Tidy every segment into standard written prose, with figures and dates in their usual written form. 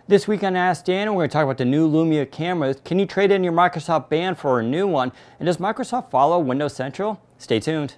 This week on Ask Dan, we're going to talk about the new Lumia cameras. Can you trade in your Microsoft band for a new one? And does Microsoft follow Windows Central? Stay tuned.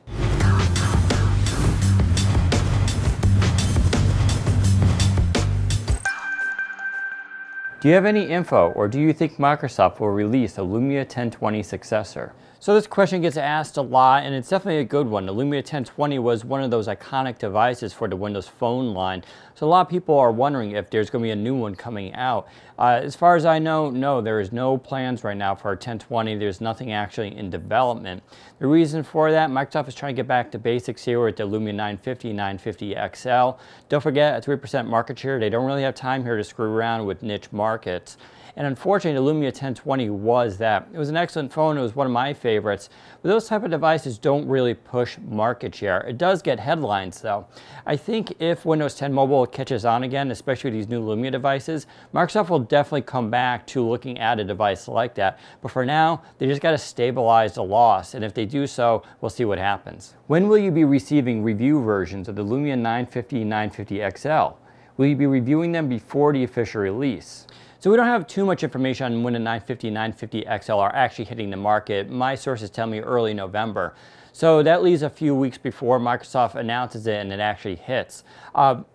Do you have any info, or do you think Microsoft will release a Lumia 1020 successor? So this question gets asked a lot, and it's definitely a good one. The Lumia 1020 was one of those iconic devices for the Windows Phone line. So a lot of people are wondering if there's going to be a new one coming out. As far as I know, no, there is no plans right now for a 1020. There's nothing actually in development. The reason for that, Microsoft is trying to get back to basics here with the Lumia 950, 950 XL. Don't forget, a 3% market share. They don't really have time here to screw around with niche markets. And unfortunately, the Lumia 1020 was that. It was an excellent phone. It was one of my favorites. But those type of devices don't really push market share. It does get headlines, though. I think if Windows 10 Mobile catches on again, especially with these new Lumia devices, Microsoft will definitely come back to looking at a device like that. But for now, they just got to stabilize the loss. And if they do so, we'll see what happens. When will you be receiving review versions of the Lumia 950, 950 XL? Will you be reviewing them before the official release? So we don't have too much information on when the 950, 950 XL are actually hitting the market. My sources tell me early November. So that leaves a few weeks before Microsoft announces it and it actually hits.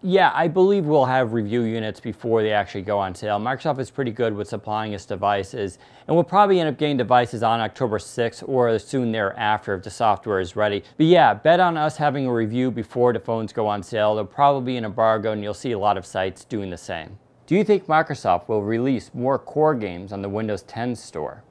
Yeah, I believe we'll have review units before they actually go on sale. Microsoft is pretty good with supplying us devices, and we'll probably end up getting devices on October 6th or soon thereafter if the software is ready. But yeah, bet on us having a review before the phones go on sale. There'll probably be an embargo, and you'll see a lot of sites doing the same. Do you think Microsoft will release more core games on the Windows 10 store?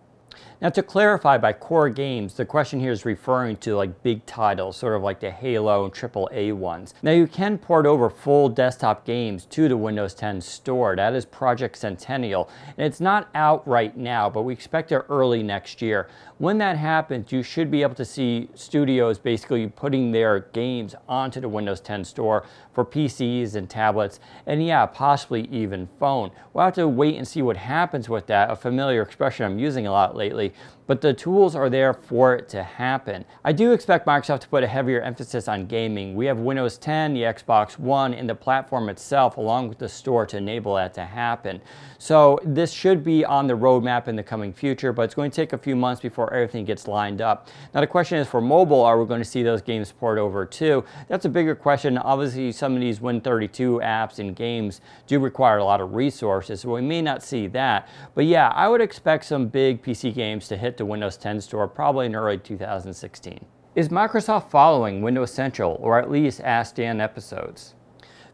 Now, to clarify, by core games, the question here is referring to like big titles, sort of like the Halo and AAA ones. Now, you can port over full desktop games to the Windows 10 store. That is Project Centennial, and it's not out right now, but we expect it early next year. When that happens, you should be able to see studios basically putting their games onto the Windows 10 store for PCs and tablets, and yeah, possibly even phone. We'll have to wait and see what happens with that, a familiar expression I'm using a lot lately, but the tools are there for it to happen. I do expect Microsoft to put a heavier emphasis on gaming. We have Windows 10, the Xbox One, and the platform itself, along with the store, to enable that to happen. So this should be on the roadmap in the coming future, but it's going to take a few months before everything gets lined up. Now the question is, for mobile, are we going to see those games port over too? That's a bigger question. Obviously, some of these Win32 apps and games do require a lot of resources, so we may not see that. But yeah, I would expect some big PC games to hit the Windows 10 store probably in early 2016. Is Microsoft following Windows Central, or at least Ask Dan episodes?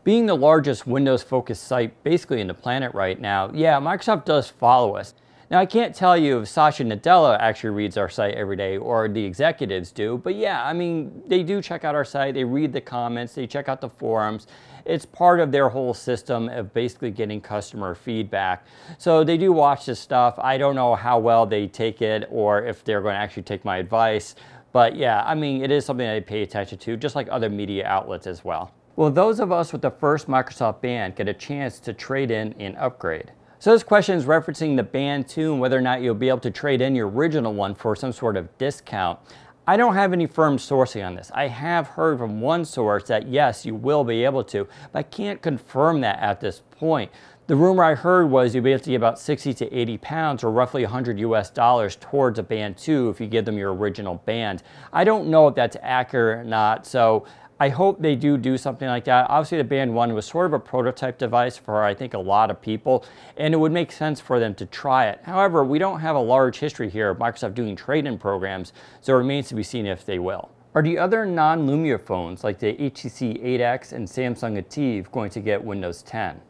Being the largest Windows-focused site basically in the planet right now, yeah, Microsoft does follow us. Now, I can't tell you if Satya Nadella actually reads our site every day or the executives do, but yeah, I mean, they do check out our site, they read the comments, they check out the forums. It's part of their whole system of basically getting customer feedback. So they do watch this stuff. I don't know how well they take it or if they're going to actually take my advice, but yeah, I mean, it is something I pay attention to, just like other media outlets as well. Will those of us with the first Microsoft band get a chance to trade in and upgrade? So this question is referencing the band 2 and whether or not you'll be able to trade in your original one for some sort of discount. I don't have any firm sourcing on this. I have heard from one source that yes, you will be able to, but I can't confirm that at this point. The rumor I heard was you'll be able to get about 60 to 80 pounds or roughly 100 US dollars towards a band 2 if you give them your original band. I don't know if that's accurate or not, so I hope they do something like that. Obviously, the Band 1 was sort of a prototype device for, I think, a lot of people, and it would make sense for them to try it. However, we don't have a large history here of Microsoft doing trade-in programs, so it remains to be seen if they will. Are the other non-Lumia phones, like the HTC 8X and Samsung Ativ, going to get Windows 10?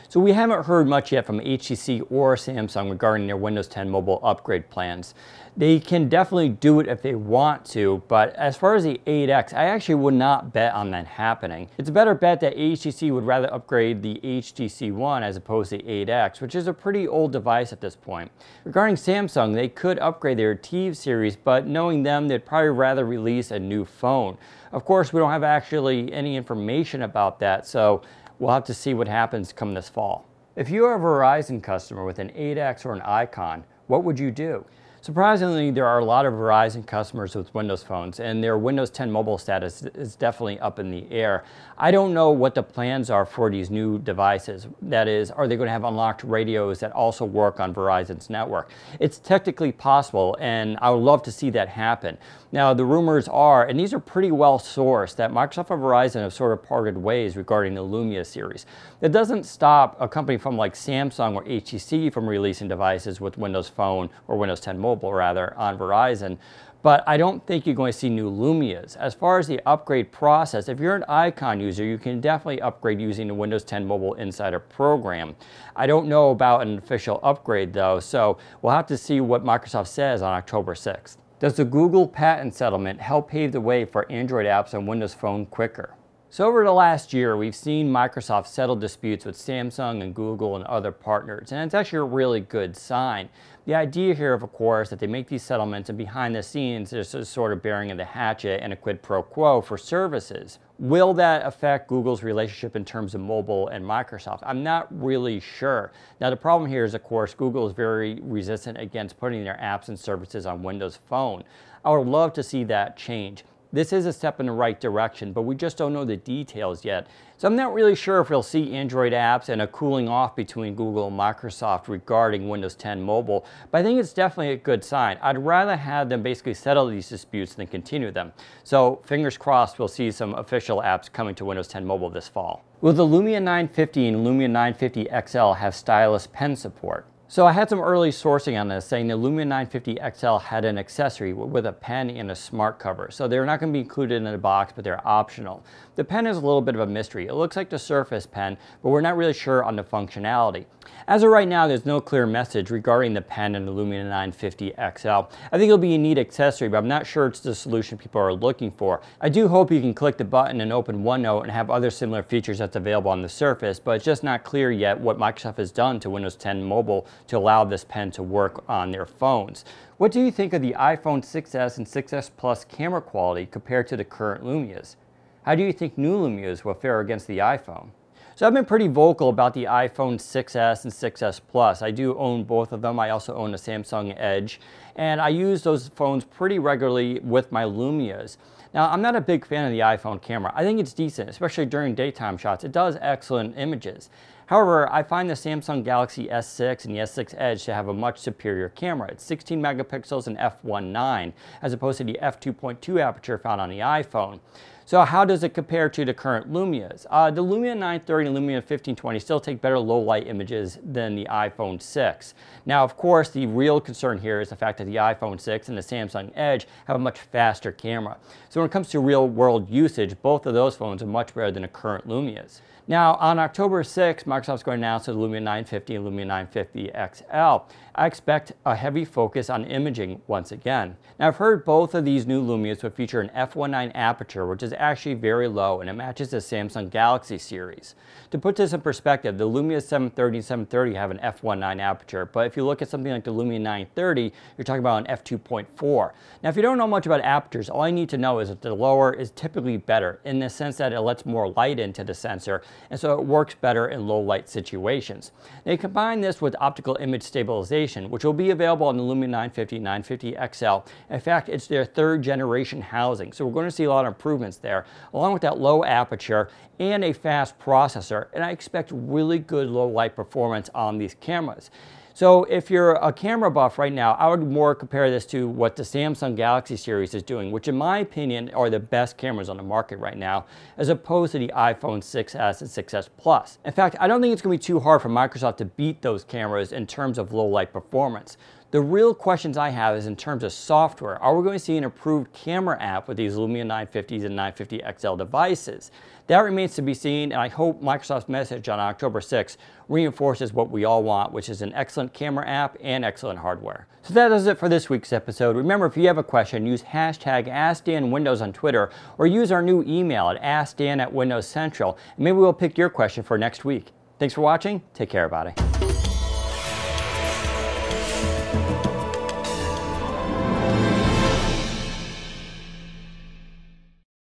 So we haven't heard much yet from HTC or Samsung regarding their Windows 10 mobile upgrade plans. They can definitely do it if they want to, but as far as the 8X, I actually would not bet on that happening. It's a better bet that HTC would rather upgrade the HTC One as opposed to the 8X, which is a pretty old device at this point. Regarding Samsung, they could upgrade their Ativ series, but knowing them, they'd probably rather release a new phone. Of course, we don't have actually any information about that, so we'll have to see what happens come this fall. If you are a Verizon customer with an 8X or an Icon, what would you do? Surprisingly, there are a lot of Verizon customers with Windows phones, and their Windows 10 mobile status is definitely up in the air. I don't know what the plans are for these new devices. That is, are they going to have unlocked radios that also work on Verizon's network? It's technically possible, and I would love to see that happen. Now, the rumors are, and these are pretty well sourced, that Microsoft and Verizon have sort of parted ways regarding the Lumia series. That doesn't stop a company from like Samsung or HTC from releasing devices with Windows Phone or Windows 10 Mobile rather on Verizon. But I don't think you're going to see new Lumias. As far as the upgrade process, if you're an Icon user, you can definitely upgrade using the Windows 10 Mobile Insider program. I don't know about an official upgrade though, so we'll have to see what Microsoft says on October 6th. Does the Google patent settlement help pave the way for Android apps on Windows Phone quicker? So over the last year, we've seen Microsoft settle disputes with Samsung and Google and other partners, and it's actually a really good sign. The idea here, of course, that they make these settlements and behind the scenes there's sort of bearing of the hatchet and a quid pro quo for services. Will that affect Google's relationship in terms of mobile and Microsoft? I'm not really sure. Now the problem here is, of course, Google is very resistant against putting their apps and services on Windows Phone. I would love to see that change. This is a step in the right direction, but we just don't know the details yet. So I'm not really sure if we'll see Android apps and a cooling off between Google and Microsoft regarding Windows 10 Mobile, but I think it's definitely a good sign. I'd rather have them basically settle these disputes than continue them. So fingers crossed we'll see some official apps coming to Windows 10 Mobile this fall. Will the Lumia 950 and Lumia 950 XL have stylus pen support? So I had some early sourcing on this saying the Lumia 950 XL had an accessory with a pen and a smart cover. So they're not going to be included in the box, but they're optional. The pen is a little bit of a mystery. It looks like the Surface Pen, but we're not really sure on the functionality. As of right now, there's no clear message regarding the pen and the Lumia 950 XL. I think it'll be a neat accessory, but I'm not sure it's the solution people are looking for. I do hope you can click the button and open OneNote and have other similar features that's available on the Surface, but it's just not clear yet what Microsoft has done to Windows 10 Mobile to allow this pen to work on their phones. What do you think of the iPhone 6s and 6s Plus camera quality compared to the current Lumias? How do you think new Lumias will fare against the iPhone? So I've been pretty vocal about the iPhone 6s and 6s Plus. I do own both of them. I also own a Samsung Edge, and I use those phones pretty regularly with my Lumias. Now, I'm not a big fan of the iPhone camera. I think it's decent, especially during daytime shots. It does excellent images. However, I find the Samsung Galaxy S6 and the S6 Edge to have a much superior camera. It's 16 megapixels and f1.9 as opposed to the f2.2 aperture found on the iPhone. So how does it compare to the current Lumias? The Lumia 930 and Lumia 1520 still take better low light images than the iPhone 6. Now, of course, the real concern here is the fact that the iPhone 6 and the Samsung Edge have a much faster camera. So when it comes to real world usage, both of those phones are much better than the current Lumias. Now, on October 6th, Microsoft's going to announce the Lumia 950 and Lumia 950 XL. I expect a heavy focus on imaging once again. Now, I've heard both of these new Lumias would feature an f1.9 aperture, which is actually very low, and it matches the Samsung Galaxy series. To put this in perspective, the Lumia 730 and 730 have an f1.9 aperture, but if you look at something like the Lumia 930, you're talking about an f2.4. Now, if you don't know much about apertures, all you need to know is that the lower is typically better in the sense that it lets more light into the sensor, and so it works better in low light situations. Now, you combine this with optical image stabilization, which will be available on the Lumia 950, 950 XL. In fact, it's their third generation housing, so we're going to see a lot of improvements there, along with that low aperture and a fast processor, and I expect really good low light performance on these cameras. So if you're a camera buff right now, I would more compare this to what the Samsung Galaxy series is doing, which in my opinion are the best cameras on the market right now, as opposed to the iPhone 6s and 6s Plus. In fact, I don't think it's going to be too hard for Microsoft to beat those cameras in terms of low light performance. The real questions I have is in terms of software. Are we going to see an improved camera app with these Lumia 950s and 950 XL devices? That remains to be seen, and I hope Microsoft's message on October 6th reinforces what we all want, which is an excellent camera app and excellent hardware. So that does it for this week's episode. Remember, if you have a question, use hashtag AskDanWindows on Twitter, or use our new email at AskDan@WindowsCentral, and maybe we'll pick your question for next week. Thanks for watching. Take care, everybody.